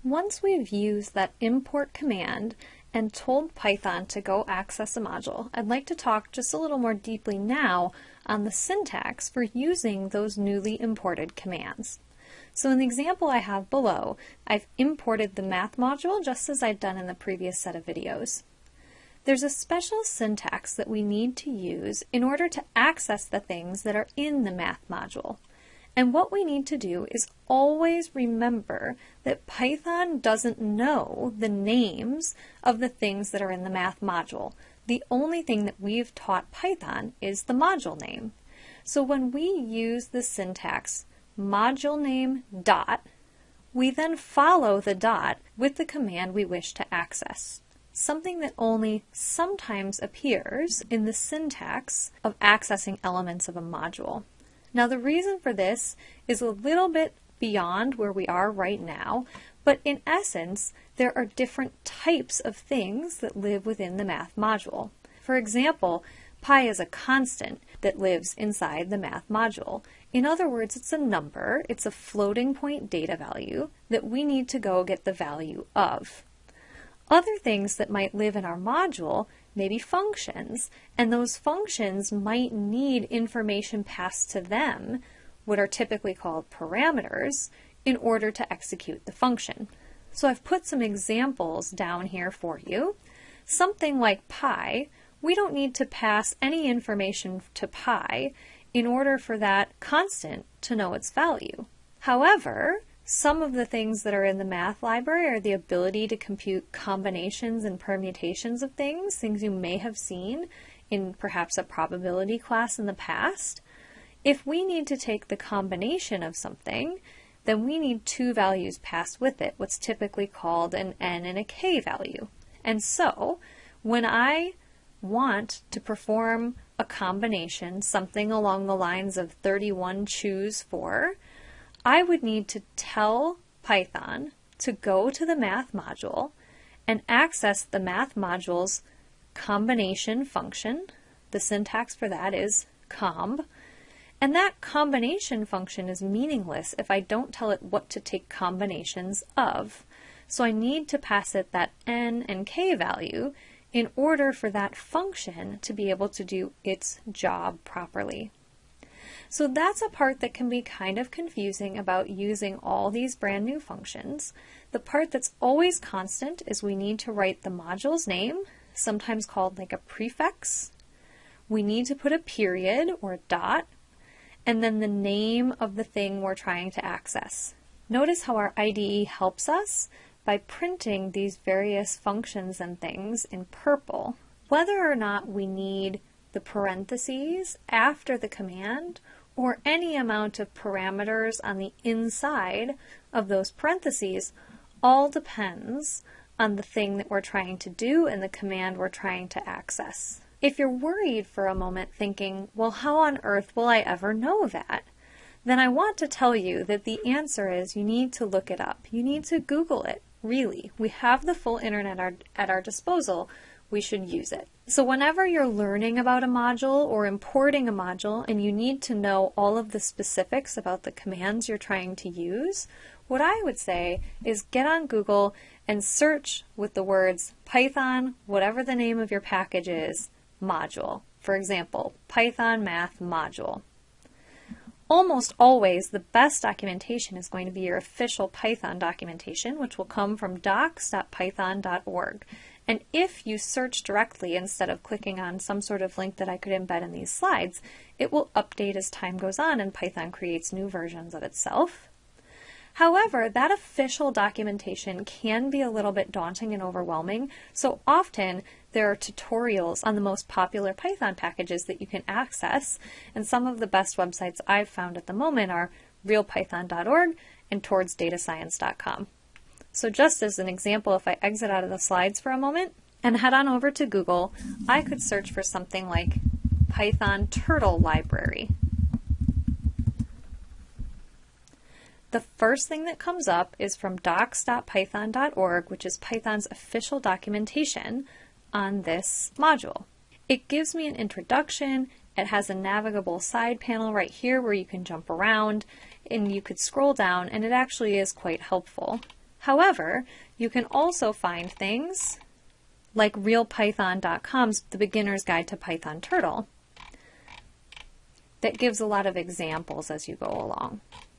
Once we've used that import command and told Python to go access a module, I'd like to talk just a little more deeply now on the syntax for using those newly imported commands. So in the example I have below, I've imported the math module just as I'd done in the previous set of videos. There's a special syntax that we need to use in order to access the things that are in the math module. And what we need to do is always remember that Python doesn't know the names of the things that are in the math module. The only thing that we've taught Python is the module name. So when we use the syntax module name dot, we then follow the dot with the command we wish to access. Something that only sometimes appears in the syntax of accessing elements of a module. Now the reason for this is a little bit beyond where we are right now, but in essence, there are different types of things that live within the math module. For example, pi is a constant that lives inside the math module. In other words, it's a number, it's a floating point data value that we need to go get the value of. Other things that might live in our module may be functions, and those functions might need information passed to them, what are typically called parameters, in order to execute the function. So I've put some examples down here for you. Something like pi, we don't need to pass any information to pi in order for that constant to know its value. However, some of the things that are in the math library are the ability to compute combinations and permutations of things you may have seen in perhaps a probability class in the past. If we need to take the combination of something, then we need two values passed with it, what's typically called an n and a k value. And so, when I want to perform a combination, something along the lines of 31 choose 4, I would need to tell Python to go to the math module and access the math module's combination function. The syntax for that is comb. And that combination function is meaningless if I don't tell it what to take combinations of. So I need to pass it that n and k value in order for that function to be able to do its job properly. So that's a part that can be kind of confusing about using all these brand new functions. The part that's always constant is we need to write the module's name, sometimes called like a prefix. We need to put a period or a dot, and then the name of the thing we're trying to access. Notice how our IDE helps us by printing these various functions and things in purple. Whether or not we need the parentheses after the command or any amount of parameters on the inside of those parentheses all depends on the thing that we're trying to do and the command we're trying to access. If you're worried for a moment thinking, well, how on earth will I ever know that? Then I want to tell you that the answer is you need to look it up. You need to Google it, really. We have the full internet at our disposal. We should use it. So whenever you're learning about a module or importing a module and you need to know all of the specifics about the commands you're trying to use, what I would say is get on Google and search with the words Python, whatever the name of your package is, module. For example, Python math module. Almost always the best documentation is going to be your official Python documentation, which will come from docs.python.org. And if you search directly instead of clicking on some sort of link that I could embed in these slides, it will update as time goes on and Python creates new versions of itself. However, that official documentation can be a little bit daunting and overwhelming, so often there are tutorials on the most popular Python packages that you can access, and some of the best websites I've found at the moment are realpython.org and towardsdatascience.com. So just as an example, if I exit out of the slides for a moment and head on over to Google, I could search for something like Python Turtle Library. The first thing that comes up is from docs.python.org, which is Python's official documentation on this module. It gives me an introduction. It has a navigable side panel right here where you can jump around and you could scroll down, and it actually is quite helpful. However, you can also find things like realpython.com's The Beginner's Guide to Python Turtle that gives a lot of examples as you go along.